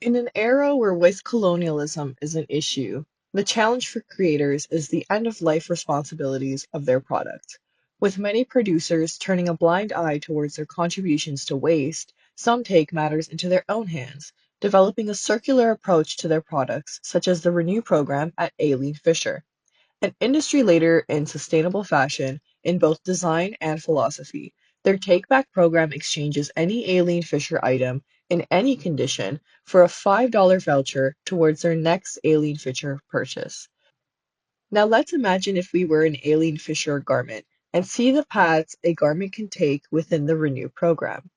In an era where waste colonialism is an issue, the challenge for creators is the end-of-life responsibilities of their product. With many producers turning a blind eye towards their contributions to waste, some take matters into their own hands, developing a circular approach to their products, such as the Renew program at Eileen Fisher, an industry leader in sustainable fashion in both design and philosophy. Their take-back program exchanges any Eileen Fisher item in any condition for a $5 voucher towards their next Eileen Fisher purchase. Now let's imagine if we were an Eileen Fisher garment and see the paths a garment can take within the Renew program.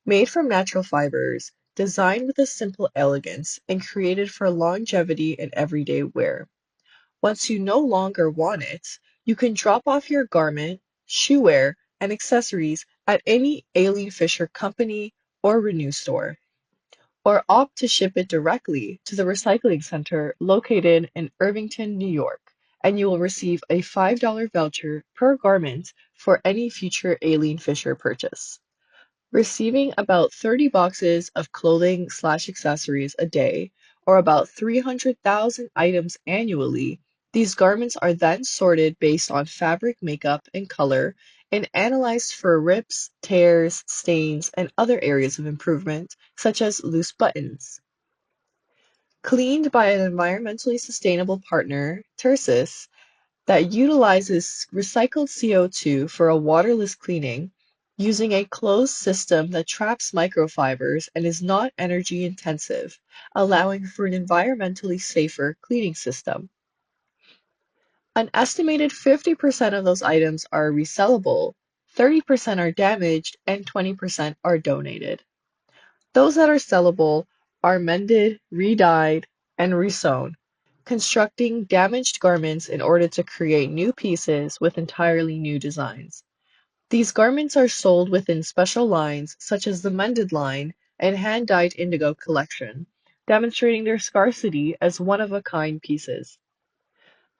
Made from natural fibers, designed with a simple elegance, and created for longevity and everyday wear. Once you no longer want it, you can drop off your garment, shoewear, and accessories at any Eileen Fisher company or Renew store, or opt to ship it directly to the recycling center located in Irvington, New York, and you will receive a $5 voucher per garment for any future Eileen Fisher purchase. Receiving about 30 boxes of clothing/accessories a day, or about 300,000 items annually, these garments are then sorted based on fabric makeup and color and analyzed for rips, tears, stains, and other areas of improvement, such as loose buttons. Cleaned by an environmentally sustainable partner, Tersis, that utilizes recycled CO2 for a waterless cleaning, using a closed system that traps microfibers and is not energy intensive, allowing for an environmentally safer cleaning system. An estimated 50% of those items are resellable, 30% are damaged, and 20% are donated. Those that are sellable are mended, re-dyed, and resewn, constructing damaged garments in order to create new pieces with entirely new designs. These garments are sold within special lines such as the Mended line and Hand-Dyed Indigo collection, demonstrating their scarcity as one-of-a-kind pieces.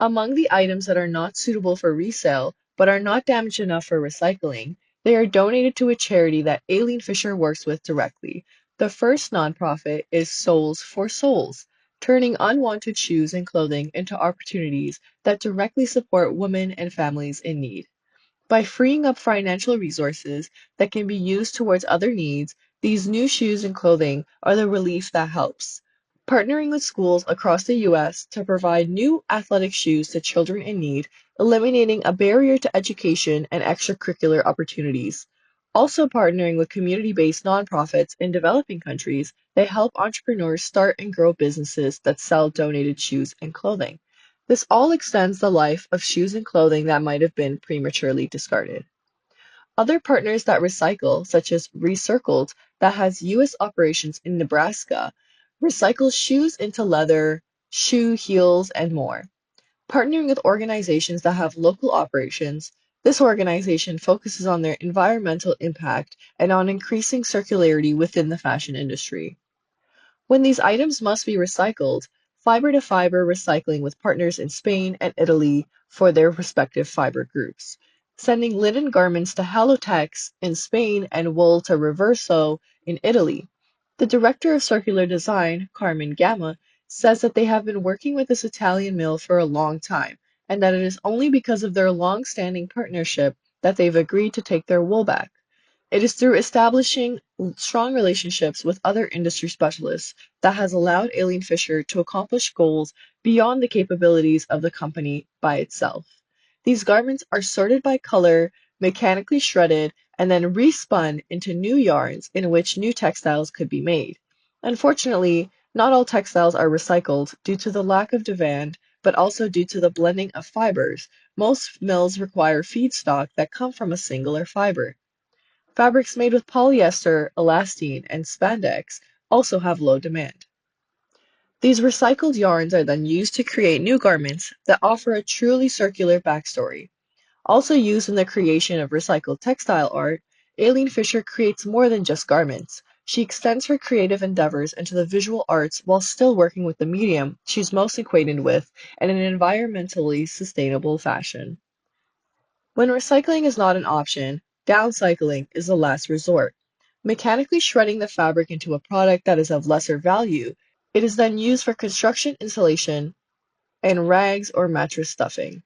Among the items that are not suitable for resale but are not damaged enough for recycling, they are donated to a charity that Aileen Fisher works with directly. The first nonprofit is Souls for Souls, turning unwanted shoes and clothing into opportunities that directly support women and families in need. By freeing up financial resources that can be used towards other needs, these new shoes and clothing are the relief that helps. Partnering with schools across the U.S. to provide new athletic shoes to children in need, eliminating a barrier to education and extracurricular opportunities. Also partnering with community-based nonprofits in developing countries, they help entrepreneurs start and grow businesses that sell donated shoes and clothing. This all extends the life of shoes and clothing that might have been prematurely discarded. Other partners that recycle, such as Recircled, that has U.S. operations in Nebraska, recycles shoes into leather, shoe heels, and more. Partnering with organizations that have local operations, this organization focuses on their environmental impact and on increasing circularity within the fashion industry. When these items must be recycled, fiber-to-fiber recycling with partners in Spain and Italy for their respective fiber groups, sending linen garments to Halotex in Spain and wool to Reverso in Italy. The director of circular design, Carmen Gamma, says that they have been working with this Italian mill for a long time, and that it is only because of their long-standing partnership that they've agreed to take their wool back. It is through establishing strong relationships with other industry specialists that has allowed Aileen Fisher to accomplish goals beyond the capabilities of the company by itself. These garments are sorted by color, mechanically shredded, and then respun into new yarns in which new textiles could be made. Unfortunately, not all textiles are recycled due to the lack of demand, but also due to the blending of fibers. Most mills require feedstock that come from a singular fiber. Fabrics made with polyester, elastane, and spandex also have low demand. These recycled yarns are then used to create new garments that offer a truly circular backstory. Also used in the creation of recycled textile art, Aileen Fisher creates more than just garments. She extends her creative endeavors into the visual arts while still working with the medium she's most acquainted with in an environmentally sustainable fashion. When recycling is not an option, downcycling is the last resort. mechanically shredding the fabric into a product that is of lesser value. It is then used for construction insulation and rags or mattress stuffing,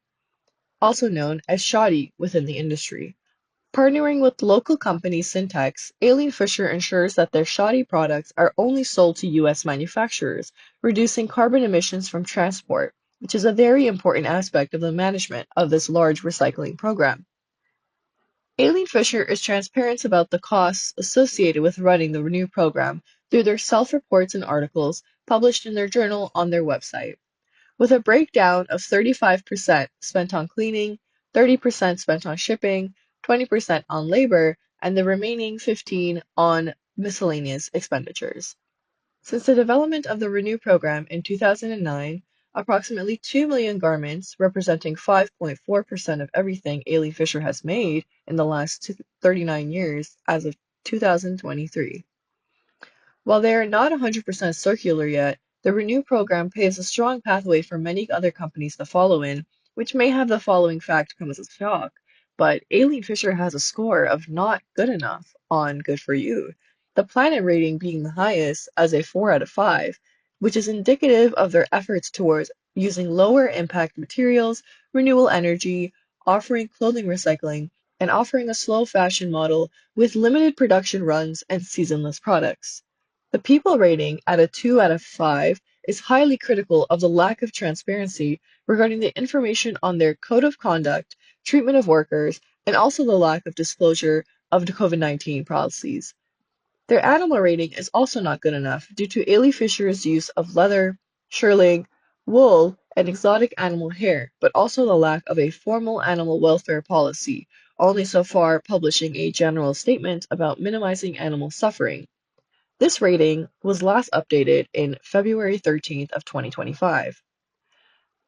also known as shoddy within the industry. Partnering with local company Syntex, Eileen Fisher ensures that their shoddy products are only sold to U.S. manufacturers, reducing carbon emissions from transport, which is a very important aspect of the management of this large recycling program. Eileen Fisher is transparent about the costs associated with running the Renew program through their self-reports and articles published in their journal on their website, with a breakdown of 35% spent on cleaning, 30% spent on shipping, 20% on labor, and the remaining 15% on miscellaneous expenditures. Since the development of the Renew program in 2009, approximately 2 million garments, representing 5.4% of everything Eileen Fisher has made in the last 39 years as of 2023. While they are not 100% circular yet, the Renew program paves a strong pathway for many other companies to follow in, which may have the following fact come as a shock, but Eileen Fisher has a score of not good enough on Good for You, the planet rating being the highest as a 4 out of 5, which is indicative of their efforts towards using lower impact materials, renewable energy, offering clothing recycling, and offering a slow fashion model with limited production runs and seasonless products. The people rating at a 2 out of 5 is highly critical of the lack of transparency regarding the information on their code of conduct, treatment of workers, and also the lack of disclosure of the COVID-19 policies. Their animal rating is also not good enough due to Ailey Fisher's use of leather, shearling, wool, and exotic animal hair, but also the lack of a formal animal welfare policy, only so far publishing a general statement about minimizing animal suffering. This rating was last updated in February 13th of 2025.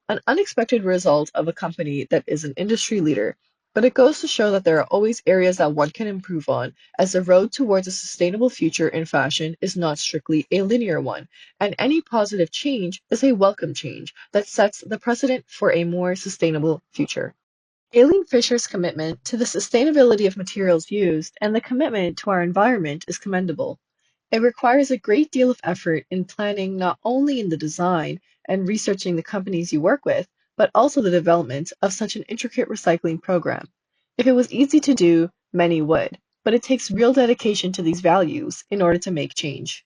An unexpected result of a company that is an industry leader, but it goes to show that there are always areas that one can improve on, as the road towards a sustainable future in fashion is not strictly a linear one, and any positive change is a welcome change that sets the precedent for a more sustainable future. Eileen Fisher's commitment to the sustainability of materials used and the commitment to our environment is commendable. It requires a great deal of effort in planning not only in the design and researching the companies you work with, but also the development of such an intricate recycling program. If it was easy to do, many would, but it takes real dedication to these values in order to make change.